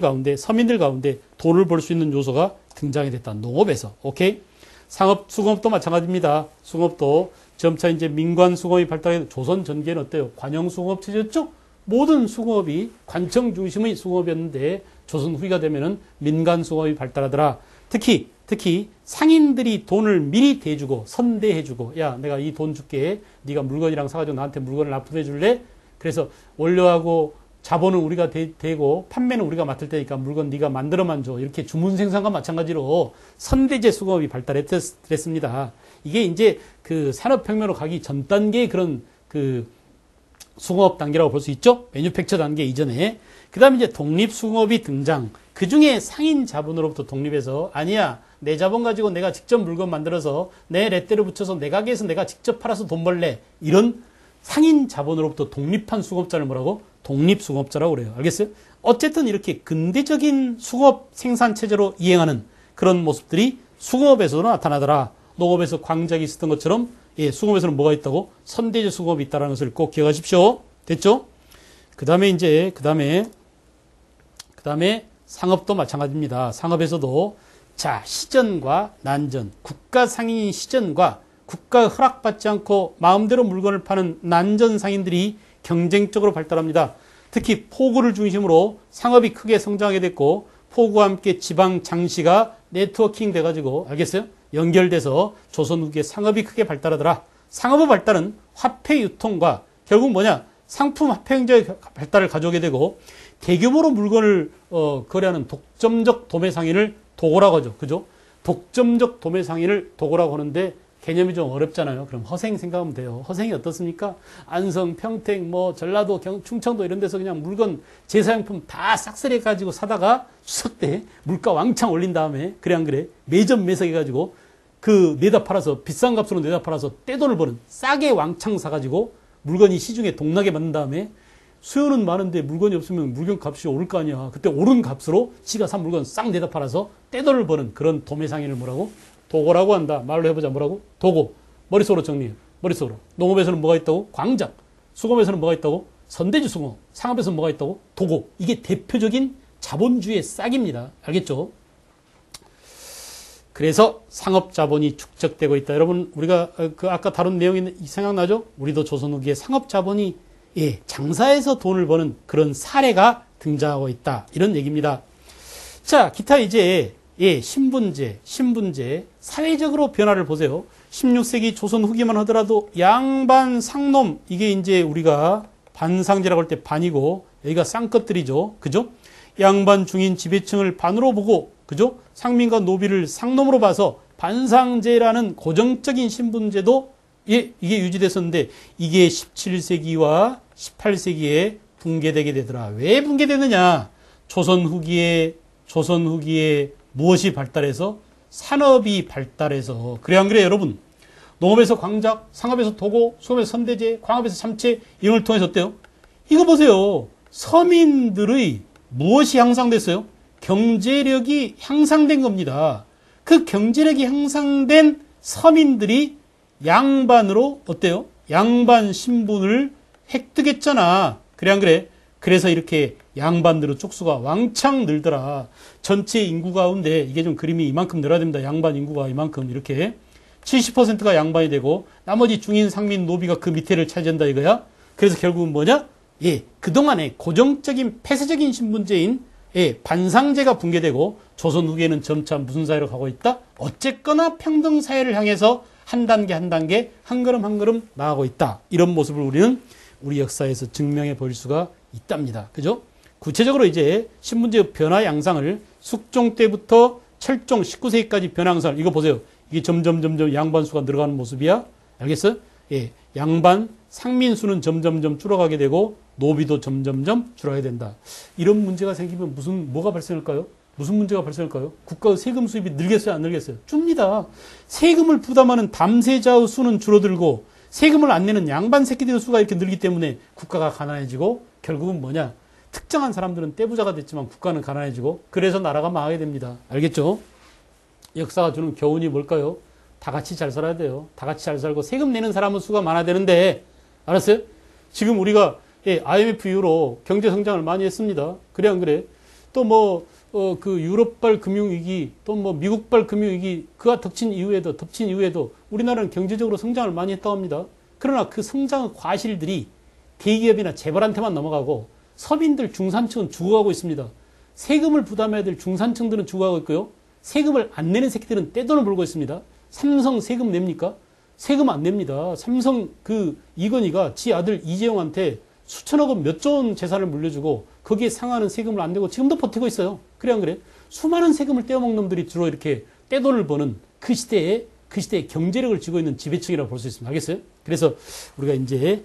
가운데, 서민들 가운데 돈을 벌 수 있는 요소가 등장이 됐다. 농업에서. 오케이? 상업, 수공업도 마찬가지입니다. 수공업도 점차 이제 민관 수공업이 발달해 조선 전기에는 어때요? 관영 수공업 체제였죠? 모든 수공업이 관청 중심의 수공업이었는데 조선 후기가 되면은 민간 수공업이 발달하더라. 특히 상인들이 돈을 미리 대주고 선대해주고 야 내가 이 돈 줄게 네가 물건이랑 사가지고 나한테 물건을 납품해 줄래? 그래서 원료하고 자본은 우리가 대고 판매는 우리가 맡을 테니까 물건 네가 만들어만 줘. 이렇게 주문 생산과 마찬가지로 선대제 수공업이 발달했습니다. 이게 이제 그 산업혁명으로 가기 전 단계의 그런 그 수공업 단계라고 볼 수 있죠. 매뉴팩처 단계 이전에. 그 다음에 이제 독립수공업이 등장. 그 중에 상인 자본으로부터 독립해서 아니야 내 자본 가지고 내가 직접 물건 만들어서 내 레떼를 붙여서 내 가게에서 내가 직접 팔아서 돈 벌래. 이런 상인 자본으로부터 독립한 수공업자를 뭐라고? 독립수공업자라고 그래요. 알겠어요? 어쨌든 이렇게 근대적인 수공업 생산체제로 이행하는 그런 모습들이 수공업에서도 나타나더라. 농업에서 광작이 있었던 것처럼 예, 수공업에서는 뭐가 있다고? 선대제 수공업이 있다는 것을 꼭 기억하십시오. 됐죠? 그 다음에 상업도 마찬가지입니다. 상업에서도 자, 시전과 난전, 국가 상인인 시전과 국가 허락받지 않고 마음대로 물건을 파는 난전 상인들이 경쟁적으로 발달합니다. 특히 포구를 중심으로 상업이 크게 성장하게 됐고 포구와 함께 지방 장시가 네트워킹 돼가지고 알겠어요? 연결돼서 조선 후기에 상업이 크게 발달하더라. 상업의 발달은 화폐 유통과 결국 뭐냐? 상품 화폐 경제의 발달을 가져오게 되고 대규모로 물건을 거래하는 독점적 도매 상인을 도고라고 하죠. 그죠? 독점적 도매 상인을 도고라고 하는데 개념이 좀 어렵잖아요. 그럼 허생 생각하면 돼요. 허생이 어떻습니까? 안성, 평택, 전라도, 충청도 이런 데서 그냥 물건, 제사용품 다 싹쓸이 가지고 사다가 추석 때 물가 왕창 올린 다음에 그래 안 그래? 매점 매석해가지고 그 내다 팔아서 비싼 값으로 내다 팔아서 떼돈을 버는 싸게 왕창 사가지고 물건이 시중에 동나게 만든 다음에 수요는 많은데 물건이 없으면 물건 값이 오를 거 아니야. 그때 오른 값으로 지가 산 물건 싹 내다 팔아서 떼돈을 버는 그런 도매상인을 뭐라고? 도고라고 한다. 말로 해보자. 뭐라고? 도고. 머릿속으로 정리해. 머릿속으로. 농업에서는 뭐가 있다고? 광작. 수공업에서는 뭐가 있다고? 선대지 수공업. 상업에서는 뭐가 있다고? 도고. 이게 대표적인 자본주의의 싹입니다. 알겠죠? 그래서 상업 자본이 축적되고 있다. 여러분, 우리가 아까 다룬 내용이 생각나죠? 우리도 조선 후기에 상업 자본이 장사해서 돈을 버는 그런 사례가 등장하고 있다. 이런 얘기입니다. 자, 기타 이제 신분제, 사회적으로 변화를 보세요. 16세기 조선 후기만 하더라도 양반, 상놈, 이게 이제 우리가 반상제라고 할 때 반이고, 여기가 쌍것들이죠. 그죠? 양반, 중인, 지배층을 반으로 보고, 그죠? 상민과 노비를 상놈으로 봐서 반상제라는 고정적인 신분제도 이게 유지됐었는데, 이게 17세기와 18세기에 붕괴되게 되더라. 왜 붕괴되느냐? 조선 후기에 무엇이 발달해서? 산업이 발달해서. 그래 안 그래 여러분? 농업에서 광작, 상업에서 도고, 수업에서 선대제, 광업에서 참채 이런 걸 통해서 어때요? 이거 보세요. 서민들의 무엇이 향상됐어요? 경제력이 향상된 겁니다. 그 경제력이 향상된 서민들이 양반으로 어때요? 양반 신분을 획득했잖아. 그래 안 그래? 그래서 이렇게 양반들의 쪽수가 왕창 늘더라. 전체 인구 가운데 이게 좀 그림이 이만큼 늘어야 됩니다. 양반 인구가 이만큼 이렇게 70%가 양반이 되고 나머지 중인, 상민, 노비가 그 밑에를 차지한다 이거야. 그래서 결국은 뭐냐? 예, 그동안의 고정적인 폐쇄적인 신분제인 예, 반상제가 붕괴되고 조선 후기에는 점차 무슨 사회로 가고 있다? 어쨌거나 평등 사회를 향해서 한 단계 한 단계 한 걸음 한 걸음 나아가고 있다. 이런 모습을 우리는 우리 역사에서 증명해 볼 수가 있답니다. 그죠? 구체적으로 이제 신분제 변화 양상을 숙종 때부터 철종 19세기까지 변화 양상을 이거 보세요. 이게 점점 양반 수가 늘어가는 모습이야. 알겠어요? 예, 양반 상민수는 점점 줄어가게 되고 노비도 점점 줄어가게 된다. 이런 문제가 생기면 뭐가 발생할까요? 무슨 문제가 발생할까요? 국가 세금 수입이 늘겠어요, 안 늘겠어요? 줍니다. 세금을 부담하는 담세자의 수는 줄어들고 세금을 안 내는 양반 새끼들의 수가 이렇게 늘기 때문에 국가가 가난해지고 결국은 뭐냐? 특정한 사람들은 떼부자가 됐지만 국가는 가난해지고 그래서 나라가 망하게 됩니다. 알겠죠? 역사가 주는 교훈이 뭘까요? 다 같이 잘 살아야 돼요. 다 같이 잘 살고 세금 내는 사람은 수가 많아야 되는데 알았어요? 지금 우리가 예, IMF 이후로 경제 성장을 많이 했습니다. 그래 안 그래? 또 그 유럽발 금융위기 또 미국발 금융위기 그가 덮친 이후에도 우리나라는 경제적으로 성장을 많이 했다고 합니다. 그러나 그 성장의 과실들이 대기업이나 재벌한테만 넘어가고 서민들 중산층은 죽어가고 있습니다. 세금을 부담해야 될 중산층들은 죽어가고 있고요. 세금을 안 내는 새끼들은 떼돈을 벌고 있습니다. 삼성 세금 냅니까? 세금 안 냅니다. 삼성 이건희가 지 아들 이재용한테 수천억 원 몇 조 원 재산을 물려주고 거기에 상하는 세금을 안 내고 지금도 버티고 있어요. 그래 안 그래? 수많은 세금을 떼어먹는 놈들이 주로 이렇게 떼돈을 버는 그 시대에 경제력을 쥐고 있는 지배층이라고 볼 수 있습니다. 알겠어요? 그래서 우리가 이제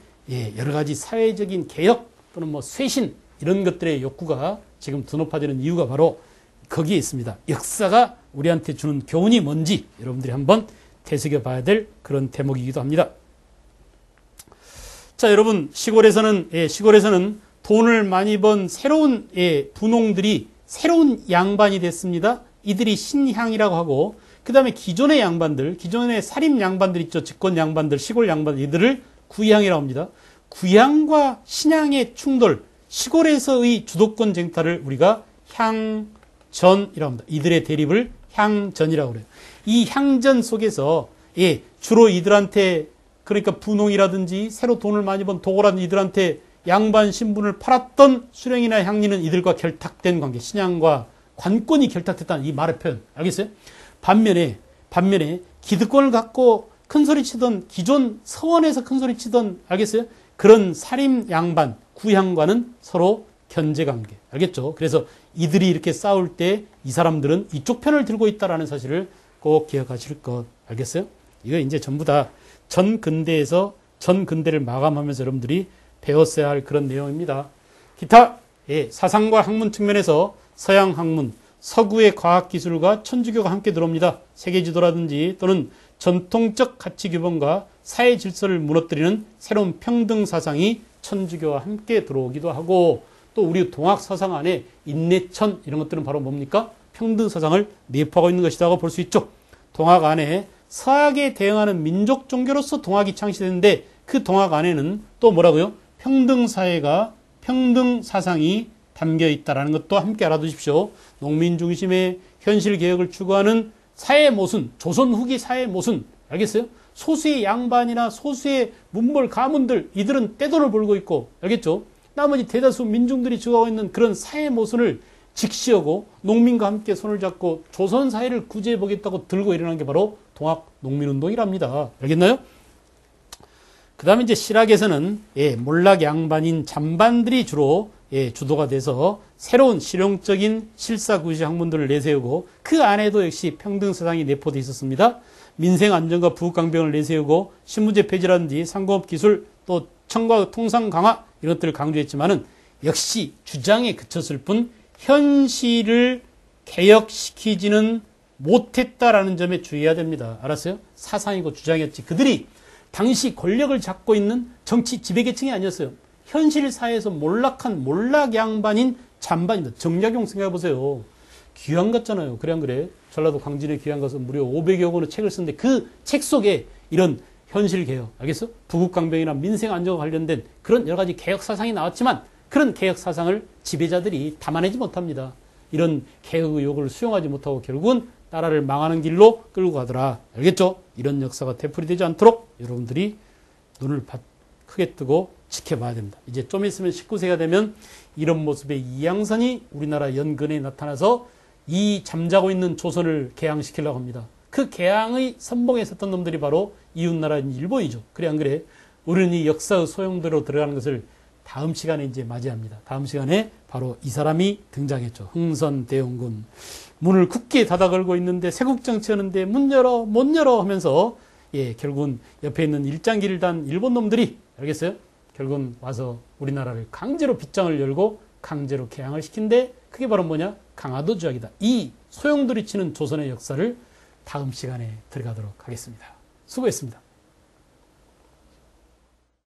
여러 가지 사회적인 개혁 또는 쇄신 이런 것들의 욕구가 지금 더 높아지는 이유가 바로 거기에 있습니다. 역사가 우리한테 주는 교훈이 뭔지 여러분들이 한번 되새겨 봐야 될 그런 대목이기도 합니다. 자, 여러분, 시골에서는 돈을 많이 번 새로운 분홍들이 새로운 양반이 됐습니다. 이들이 신향이라고 하고, 그 다음에 기존의 사림 양반들 있죠. 직권 양반들, 시골 양반들, 이들을 구향이라고 합니다. 구향과 신향의 충돌, 시골에서의 주도권 쟁탈을 우리가 향전이라고 합니다. 이들의 대립을 향전이라고 그래요. 이 향전 속에서 주로 이들한테 그러니까 분홍이라든지 새로 돈을 많이 번 도고라든지 이들한테 양반 신분을 팔았던 수령이나 향리는 이들과 결탁된 관계, 신양과 관권이 결탁됐다는 이 말의 표현. 알겠어요? 반면에 기득권을 갖고 큰소리치던 기존 서원에서 큰소리치던 알겠어요? 그런 사림 양반, 구향과는 서로 견제관계. 알겠죠? 그래서 이들이 이렇게 싸울 때 이 사람들은 이쪽 편을 들고 있다라는 사실을 꼭 기억하실 것. 알겠어요? 이거 이제 전부 다 전 근대를 마감하면서 여러분들이 배웠어야 할 그런 내용입니다. 기타 사상과 학문 측면에서 서양 학문, 서구의 과학기술과 천주교가 함께 들어옵니다. 세계지도라든지 또는 전통적 가치 규범과 사회 질서를 무너뜨리는 새로운 평등 사상이 천주교와 함께 들어오기도 하고 또 우리 동학 사상 안에 인내천 이런 것들은 바로 뭡니까? 평등 사상을 내포하고 있는 것이라고 볼 수 있죠. 동학 안에 서학에 대응하는 민족 종교로서 동학이 창시되는데 그 동학 안에는 또 뭐라고요? 평등 사회가 평등 사상이 담겨 있다는 것도 함께 알아두십시오. 농민 중심의 현실 개혁을 추구하는 사회 모순, 조선 후기 사회 모순, 알겠어요? 소수의 양반이나 소수의 문벌 가문들 이들은 떼돈을 벌고 있고, 알겠죠? 나머지 대다수 민중들이 죽어가고 있는 그런 사회 모순을 직시하고 농민과 함께 손을 잡고 조선 사회를 구제해 보겠다고 들고 일어난 게 바로 동학 농민운동이랍니다. 알겠나요? 그 다음에 이제 실학에서는 몰락 양반인 잔반들이 주로 주도가 돼서 새로운 실용적인 실사구시 학문들을 내세우고 그 안에도 역시 평등사상이 내포되어 있었습니다. 민생 안정과 부강병을 내세우고 신문제 폐지라든지 상공업 기술 또 청과 통상 강화 이런 것들을 강조했지만은 역시 주장에 그쳤을 뿐 현실을 개혁시키지는 못했다라는 점에 주의해야 됩니다. 알았어요? 사상이고 주장이었지. 그들이 당시 권력을 잡고 있는 정치 지배계층이 아니었어요. 현실 사회에서 몰락한 몰락 양반인 잔반입니다. 정약용 생각해보세요. 귀양 같잖아요. 그래 안 그래? 전라도 광진에 귀양 가서 무려 500여 권의 책을 썼는데 그 책 속에 이런 현실 개혁, 알겠어? 부국강병이나 민생 안정과 관련된 그런 여러 가지 개혁 사상이 나왔지만 그런 개혁 사상을 지배자들이 담아내지 못합니다. 이런 개혁의 요구를 수용하지 못하고 결국은 나라를 망하는 길로 끌고 가더라. 알겠죠? 이런 역사가 되풀이되지 않도록 여러분들이 눈을 크게 뜨고 지켜봐야 됩니다. 이제 좀 있으면 19세가 되면 이런 모습의 이양선이 우리나라 연근에 나타나서 이 잠자고 있는 조선을 개항시키려고 합니다. 그 개항의 선봉에 섰던 놈들이 바로 이웃나라인 일본이죠. 그래 안 그래? 우리는 이 역사의 소용대로 들어가는 것을 다음 시간에 이제 맞이합니다. 다음 시간에 바로 이 사람이 등장했죠. 흥선대원군. 문을 굳게 닫아 걸고 있는데 세국정치하는데 문 열어 못 열어 하면서 결국은 옆에 있는 일장기를 단 일본 놈들이 알겠어요? 결국은 와서 우리나라를 강제로 빗장을 열고 강제로 개항을 시킨데 그게 바로 뭐냐? 강화도 조약이다. 이 소용돌이 치는 조선의 역사를 다음 시간에 들어가도록 하겠습니다. 수고했습니다.